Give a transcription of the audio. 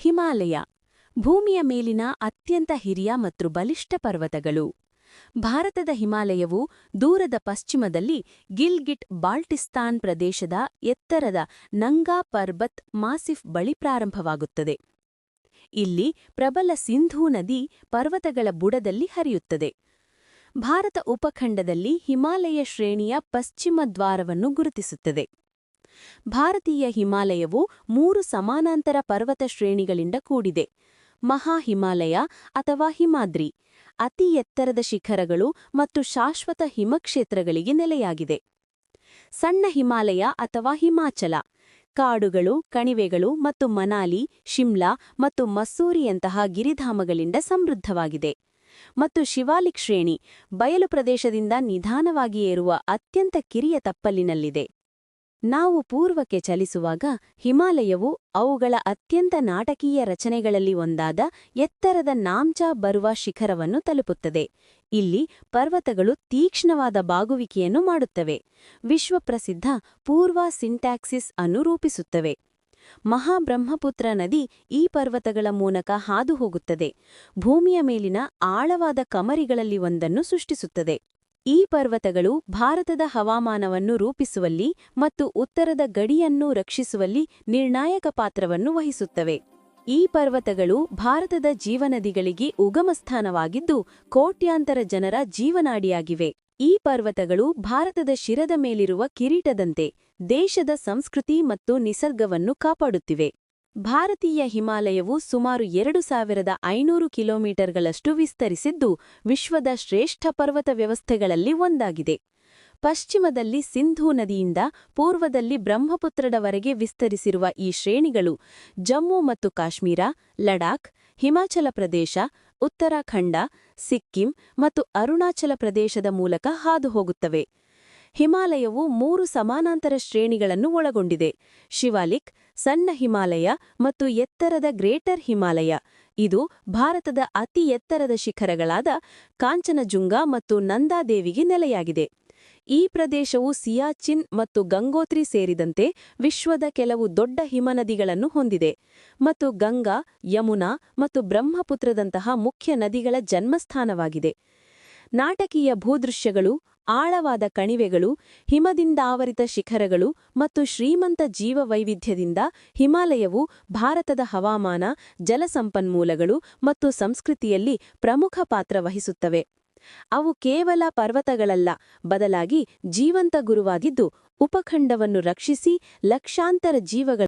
ಹಿಮಾಲಯ ಭೂಮಿಯ ಮೇಲಿನ ಅತ್ಯಂತ ಹಿರಿಯ ಮತ್ತು ಬಲಿಷ್ಠ ಪರ್ವತಗಳು. ಭಾರತದ ಹಿಮಾಲಯವು ದೂರದ ಪಶ್ಚಿಮದಲ್ಲಿ ಗಿಲ್ಗಿಟ್ ಬಾಲ್ಟಿಸ್ತಾನ್ ಪ್ರದೇಶದ ಎತ್ತರದ ನಂಗಾ ಪರ್ಬತ್ ಮಾಸಿಫ್ ಬಳಿ ಪ್ರಾರಂಭವಾಗುತ್ತದೆ. ಇಲ್ಲಿ ಪ್ರಬಲ ಸಿಂಧೂ ನದಿ ಪರ್ವತಗಳ ಬುಡದಲ್ಲಿ ಹರಿಯುತ್ತದೆ. ಭಾರತ ಉಪಖಂಡದಲ್ಲಿ ಹಿಮಾಲಯ ಶ್ರೇಣಿಯ ಪಶ್ಚಿಮ ದ್ವಾರವನ್ನು ಗುರುತಿಸುತ್ತದೆ. ಭಾರತೀಯ ಹಿಮಾಲಯವು 3 ಸಮಾನಾಂತರ ಪರ್ವತ ಶ್ರೇಣಿಗಳಿಂದ ಕೂಡಿದೆ. ಮಹಾ ಹಿಮಾಲಯ ಅಥವಾ ಹಿಮಾದ್ರಿ ಅತಿ ಎತ್ತರದ ಶಿಖರಗಳು ಮತ್ತು ಶಾಶ್ವತ ಹಿಮಕ್ಷೇತ್ರಗಳಿಗೆ ನೆಲೆಯಾಗಿದೆ. ಸಣ್ಣ ಹಿಮಾಲಯ ಅಥವಾ ಹಿಮಾಚಲ ಕಾಡುಗಳು, ಕಣಿವೆಗಳು ಮತ್ತು ಮನಾಲಿ, ಶಿಮ್ಲಾ ಮತ್ತು ಮಸ್ಸೂರಿಯಂತಹ ಗಿರಿಧಾಮಗಳಿಂದ ಸಮೃದ್ಧವಾಗಿದೆ. ಮತ್ತು ಶಿವಾಲಿಕ್ ಶ್ರೇಣಿ ಬಯಲು ಪ್ರದೇಶದಿಂದ ನಿಧಾನವಾಗಿ ಏರುವ ಅತ್ಯಂತ ಕಿರಿಯ ತಪ್ಪಲಿನಲ್ಲಿದೆ. ನಾವು ಪೂರ್ವಕ್ಕೆ ಚಲಿಸುವಾಗ ಹಿಮಾಲಯವು ಅವುಗಳ ಅತ್ಯಂತ ನಾಟಕೀಯ ರಚನೆಗಳಲ್ಲಿ ಒಂದಾದ ಎತ್ತರದ ನಾಮ್ಚಾ ಬರುವ ಶಿಖರವನ್ನು ತಲುಪುತ್ತದೆ. ಇಲ್ಲಿ ಪರ್ವತಗಳು ತೀಕ್ಷ್ಣವಾದ ಬಾಗುವಿಕೆಯನ್ನು ಮಾಡುತ್ತವೆ. ವಿಶ್ವಪ್ರಸಿದ್ಧ ಪೂರ್ವ ಸಿಂಟ್ಯಾಕ್ಸಿಸ್ ಅನ್ನು ರೂಪಿಸುತ್ತವೆ. ಮಹಾಬ್ರಹ್ಮಪುತ್ರ ನದಿ ಈ ಪರ್ವತಗಳ ಮೂಲಕ ಹಾದು ಹೋಗುತ್ತದೆ. ಭೂಮಿಯ ಮೇಲಿನ ಆಳವಾದ ಕಮರಿಗಳಲ್ಲಿ ಒಂದನ್ನು ಸೃಷ್ಟಿಸುತ್ತದೆ. ಈ ಪರ್ವತಗಳು ಭಾರತದ ಹವಾಮಾನವನ್ನು ರೂಪಿಸುವಲ್ಲಿ ಮತ್ತು ಉತ್ತರದ ಗಡಿಯನ್ನು ರಕ್ಷಿಸುವಲ್ಲಿ ನಿರ್ಣಾಯಕ ಪಾತ್ರವನ್ನು ವಹಿಸುತ್ತವೆ. ಈ ಪರ್ವತಗಳು ಭಾರತದ ಜೀವನದಿಗಳಿಗೆ ಉಗಮಸ್ಥಾನವಾಗಿದ್ದು ಕೋಟ್ಯಾಂತರ ಜನರ ಜೀವನಾಡಿಯಾಗಿವೆ. ಈ ಪರ್ವತಗಳು ಭಾರತದ ಶಿರದ ಮೇಲಿರುವ ಕಿರೀಟದಂತೆ ದೇಶದ ಸಂಸ್ಕೃತಿ ಮತ್ತು ನಿಸರ್ಗವನ್ನು ಕಾಪಾಡುತ್ತಿವೆ. ಭಾರತೀಯ ಹಿಮಾಲಯವು ಸುಮಾರು 2500 ಕಿಲೋಮೀಟರ್ಗಳಷ್ಟು ವಿಸ್ತರಿಸಿದ್ದು ವಿಶ್ವದ ಶ್ರೇಷ್ಠ ಪರ್ವತ ವ್ಯವಸ್ಥೆಗಳಲ್ಲಿ ಒಂದಾಗಿದೆ. ಪಶ್ಚಿಮದಲ್ಲಿ ಸಿಂಧೂ ನದಿಯಿಂದ ಪೂರ್ವದಲ್ಲಿ ಬ್ರಹ್ಮಪುತ್ರದವರೆಗೆ ವಿಸ್ತರಿಸಿರುವ ಈ ಶ್ರೇಣಿಗಳು ಜಮ್ಮು ಮತ್ತು ಕಾಶ್ಮೀರ, ಲಡಾಖ್, ಹಿಮಾಚಲ ಪ್ರದೇಶ, ಉತ್ತರಾಖಂಡ, ಸಿಕ್ಕಿಂ ಮತ್ತು ಅರುಣಾಚಲ ಪ್ರದೇಶದ ಮೂಲಕ ಹಾದುಹೋಗುತ್ತವೆ. ಹಿಮಾಲಯವು 3 ಸಮಾನಾಂತರ ಶ್ರೇಣಿಗಳನ್ನು ಒಳಗೊಂಡಿದೆ: ಶಿವಾಲಿಕ್, ಸಣ್ಣ ಹಿಮಾಲಯ ಮತ್ತು ಎತ್ತರದ ಗ್ರೇಟರ್ ಹಿಮಾಲಯ. ಇದು ಭಾರತದ ಅತಿ ಎತ್ತರದ ಶಿಖರಗಳಾದ ಕಾಂಚನಜುಂಗ ಮತ್ತು ನಂದಾದೇವಿಗೆ ನೆಲೆಯಾಗಿದೆ. ಈ ಪ್ರದೇಶವು ಸಿಯಾಚಿನ್ ಮತ್ತು ಗಂಗೋತ್ರಿ ಸೇರಿದಂತೆ ವಿಶ್ವದ ಕೆಲವು ದೊಡ್ಡ ಹಿಮನದಿಗಳನ್ನು ಹೊಂದಿದೆ ಮತ್ತು ಗಂಗಾ, ಯಮುನಾ ಮತ್ತು ಬ್ರಹ್ಮಪುತ್ರದಂತಹ ಮುಖ್ಯ ನದಿಗಳ ಜನ್ಮಸ್ಥಾನವಾಗಿದೆ. ನಾಟಕೀಯ ಭೂದೃಶ್ಯಗಳು, ಆಳವಾದ ಕಣಿವೆಗಳು, ಹಿಮದಿಂದಾವರಿತ ಶಿಖರಗಳು ಮತ್ತು ಶ್ರೀಮಂತ ಜೀವವೈವಿಧ್ಯದಿಂದ ಹಿಮಾಲಯವು ಭಾರತದ ಹವಾಮಾನ, ಜಲಸಂಪನ್ಮೂಲಗಳು ಮತ್ತು ಸಂಸ್ಕೃತಿಯಲ್ಲಿ ಪ್ರಮುಖ ಪಾತ್ರ ವಹಿಸುತ್ತವೆ. ಅವು ಕೇವಲ ಪರ್ವತಗಳಲ್ಲ, ಬದಲಾಗಿ ಜೀವಂತ ಗುರುವಾಗಿದ್ದು ಉಪಖಂಡವನ್ನು ರಕ್ಷಿಸಿ ಲಕ್ಷಾಂತರ ಜೀವಗಳ